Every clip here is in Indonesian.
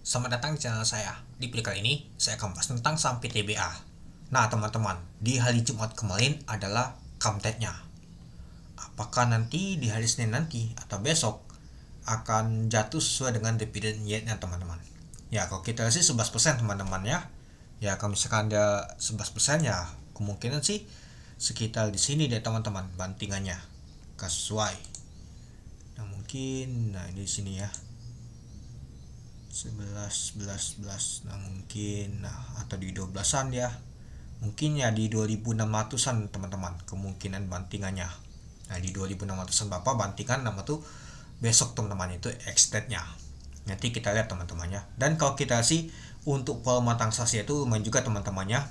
Selamat datang di channel saya. Di video kali ini, saya akan bahas tentang saham PTBA. Nah, teman-teman, di hari Jumat kemarin adalah kamtetnya. Apakah nanti di hari Senin nanti atau besok akan jatuh sesuai dengan dividen yield-nya, teman-teman? Ya, kalau kita lihat sih 11%, teman-teman ya. Ya, kalau misalkan ada 11% ya, kemungkinan sih sekitar di sini deh, teman-teman, bantingannya. Sesuai. Nah, mungkin ini di sini ya. 11 nah mungkin atau di 12-an ya, mungkin ya di 2600-an teman-teman kemungkinan bantingannya. Nah di 2600-an bapak bantingan nama tuh besok teman-teman, itu extendnya nanti kita lihat teman-temannya. Dan kalau kita sih untuk volume transaksi itu lumayan juga teman-temannya,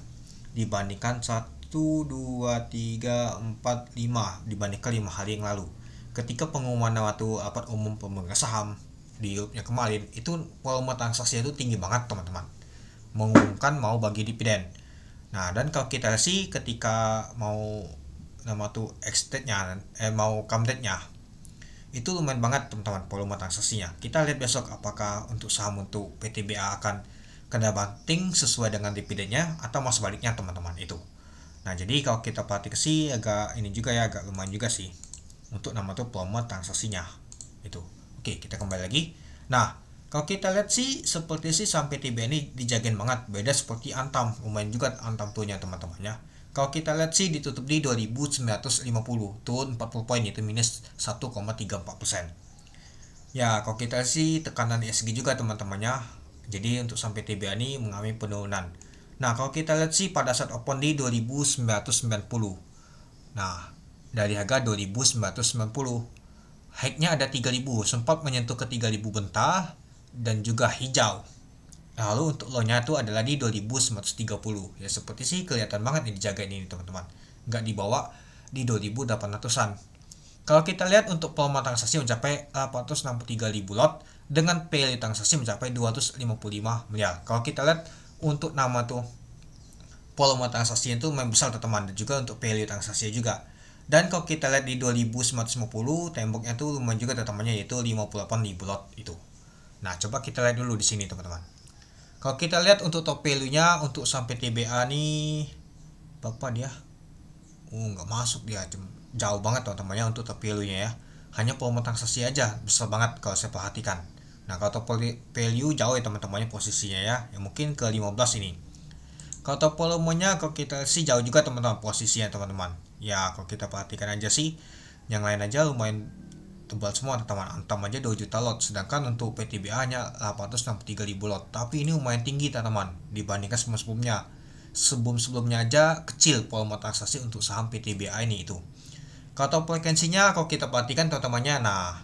dibandingkan 1, 2, 3, 4, 5 dibandingkan 5 hari yang lalu ketika pengumuman waktu rapat umum pemegang saham di Europe-nya kemarin. Itu volume transaksi itu tinggi banget teman-teman, mengumumkan mau bagi dividen. Nah, dan kalau kita sih ketika mau nama tuh extendnya mau kamdetnya itu lumayan banget teman-teman volume transaksinya. Kita lihat besok apakah untuk saham untuk PTBA akan kena banting sesuai dengan dividennya atau mas sebaliknya teman-teman itu. Nah, jadi kalau kita perhatikan sih agak ini juga ya, agak lumayan juga sih untuk nama tuh volume transaksinya itu. Oke, kita kembali lagi. Nah, kalau kita lihat sih seperti sih sampai TB ini dijagain banget, beda seperti Antam, lumayan juga Antam tuhnya teman-teman ya. Kalau kita lihat sih ditutup di 2950, turun 40 poin, itu minus 1,34%. Ya, kalau kita sih tekanan ESG juga teman-temannya. Jadi untuk sampai TBA ini mengalami penurunan. Nah, kalau kita lihat sih pada saat open di 2990. Nah, dari harga 2990 high-nya ada 3000, sempat menyentuh ke 3000 bentar dan juga hijau. Lalu untuk low-nya itu adalah di 2930. Ya seperti sih kelihatan banget nih dijaga ini teman-teman. Nggak dibawa di 2800-an. Kalau kita lihat untuk volume transaksi mencapai 863.000 lot dengan value transaksi mencapai 255 miliar. Kalau kita lihat untuk nama tuh volume transaksi itu memang besar teman-teman, dan juga untuk value transaksi juga. Dan kalau kita lihat di 2950 temboknya tuh lumayan juga teman-temannya, yaitu 58.000 lot itu. Nah, coba kita lihat dulu di sini teman-teman. Kalau kita lihat untuk top value-nya untuk sampai TBA nih berapa dia? Nggak masuk dia, jauh banget teman-temannya untuk top value-nya ya. Hanya volume transaksi aja besar banget kalau saya perhatikan. Nah, kalau top value jauh ya teman-temannya posisinya ya. Ya mungkin ke 15 ini. Kalau top volumenya kalau kita sih jauh juga teman-teman posisinya teman-teman. Ya kalau kita perhatikan aja sih yang lain aja lumayan tebal semua teman-teman. Antam aja 2 juta lot, sedangkan untuk PTBA hanya 863.000 lot. Tapi ini lumayan tinggi teman-teman dibandingkan sebelum-sebelumnya. Sebelum-sebelumnya aja kecil volume transaksi untuk saham PTBA ini itu. Kalau frekuensinya kalau kita perhatikan teman-temannya, nah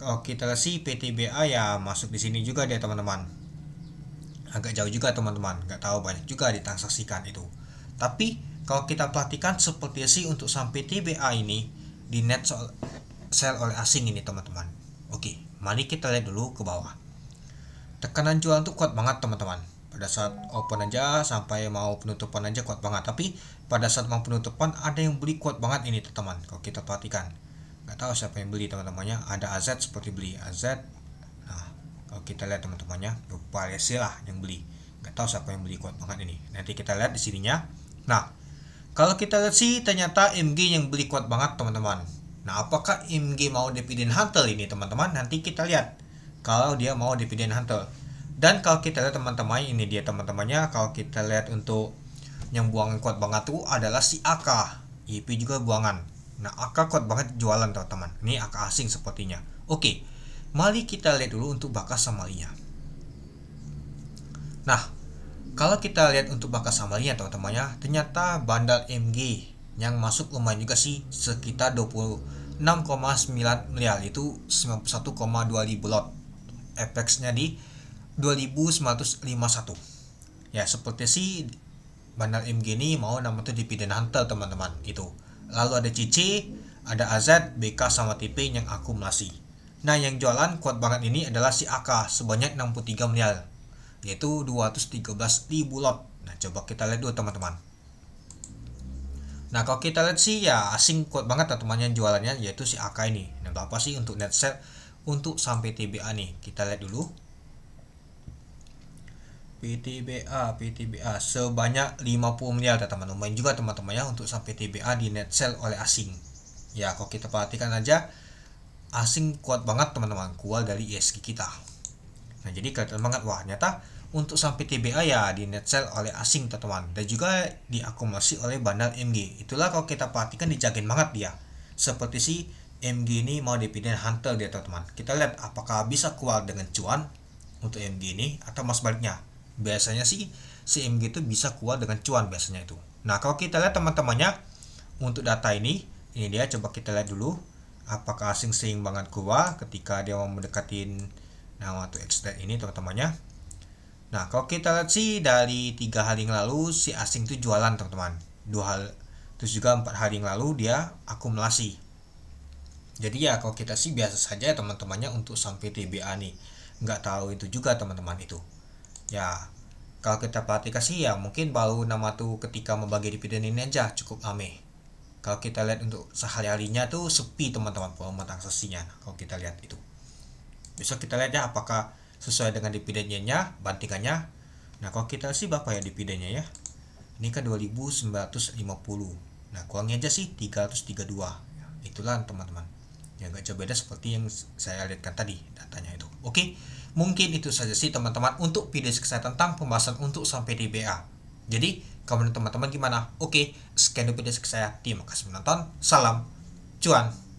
kalau kita sih PTBA ya masuk di sini juga dia teman-teman. Agak jauh juga teman-teman, nggak tahu banyak juga ditransaksikan itu. Tapi kalau kita perhatikan seperti sih untuk sampai TBA ini di net sell oleh asing ini teman-teman. Oke, mari kita lihat dulu ke bawah. Tekanan jual tuh kuat banget teman-teman. Pada saat open aja sampai mau penutupan aja kuat banget. Tapi pada saat mau penutupan ada yang beli kuat banget ini teman-teman. Kalau kita perhatikan, nggak tahu siapa yang beli teman-temannya. Ada AZ seperti beli AZ. Nah, kalau kita lihat teman-temannya variasi lah yang beli, nggak tahu siapa yang beli kuat banget ini. Nanti kita lihat di sininya. Nah, kalau kita lihat sih ternyata MG yang beli kuat banget teman-teman. Nah, apakah MG mau dividen hunter ini teman-teman? Nanti kita lihat kalau dia mau dividen hunter. Dan kalau kita lihat teman-teman, ini dia teman-temannya. Kalau kita lihat untuk yang buangan kuat banget tuh adalah si AK, IP juga buangan. Nah, AK kuat banget jualan teman-teman. Ini AK asing sepertinya. Oke, mari kita lihat dulu untuk bakas samarinya. Nah, kalau kita lihat untuk bakas samarinya teman-temannya, ternyata bandar MG yang masuk lumayan juga sih, sekitar 26,9 miliar, itu 91,2 ribu lot. Apex-nya di 2951. Ya, seperti sih bandar MG ini mau nama tuh dividen hunter teman-teman itu. Lalu ada CC, ada AZ, BK sama TP yang akumulasi. Nah, yang jualan kuat banget ini adalah si AK sebanyak 63 miliar, yaitu 213.000 lot. Nah, coba kita lihat dulu teman-teman. Nah, kalau kita lihat sih ya asing kuat banget teman-teman yang jualannya, yaitu si AK ini. Nah, berapa sih untuk net sell untuk sampai TBA nih? Kita lihat dulu. PTBA sebanyak 50 miliar teman-teman. Lumayan juga teman-teman ya untuk sampai PTBA di net sell oleh asing. Ya, kalau kita perhatikan aja asing kuat banget teman-teman, kuat dari ISG kita. Nah, jadi kelihatan banget wah ternyata untuk sampai TBA ya di net sell oleh asing teman-teman, dan juga diakumulasi oleh bandar MG. Itulah kalau kita perhatikan dijagain banget dia. Seperti si MG ini mau dividen hunter dia teman-teman. Kita lihat apakah bisa keluar dengan cuan untuk MG ini atau mas baliknya. Biasanya sih si MG itu bisa keluar dengan cuan biasanya itu. Nah, kalau kita lihat teman-temannya untuk data ini dia coba kita lihat dulu apakah asing sering banget keluar ketika dia mau mendekatin nama tuh extend ini teman-temannya. Nah, kalau kita lihat sih dari 3 hari yang lalu si asing itu jualan teman-teman. 2 hal terus juga 4 hari yang lalu dia akumulasi. Jadi ya kalau kita sih biasa saja teman-temannya untuk sampai TBA nih. Nggak tahu itu juga teman-teman itu. Ya, kalau kita perhatikan sih ya mungkin baru nama tuh ketika membagi dividen ini aja cukup rame. Kalau kita lihat untuk sehari-harinya tuh sepi teman-teman volume transaksinya. Kalau kita lihat itu. Besok kita lihat ya apakah sesuai dengan dividennya bantingannya. Nah, kalau kita sih berapa ya dividennya ya? Ini kan 2950. Nah, kurangnya aja sih 332. Ya, itulah teman-teman. Ya nggak jauh beda seperti yang saya lihatkan tadi datanya itu. Oke, mungkin itu saja sih teman-teman untuk video saya tentang pembahasan untuk sampai TBA. Jadi kalau menurut teman-teman gimana? Oke, sekian video saya. Terima kasih menonton. Salam cuan.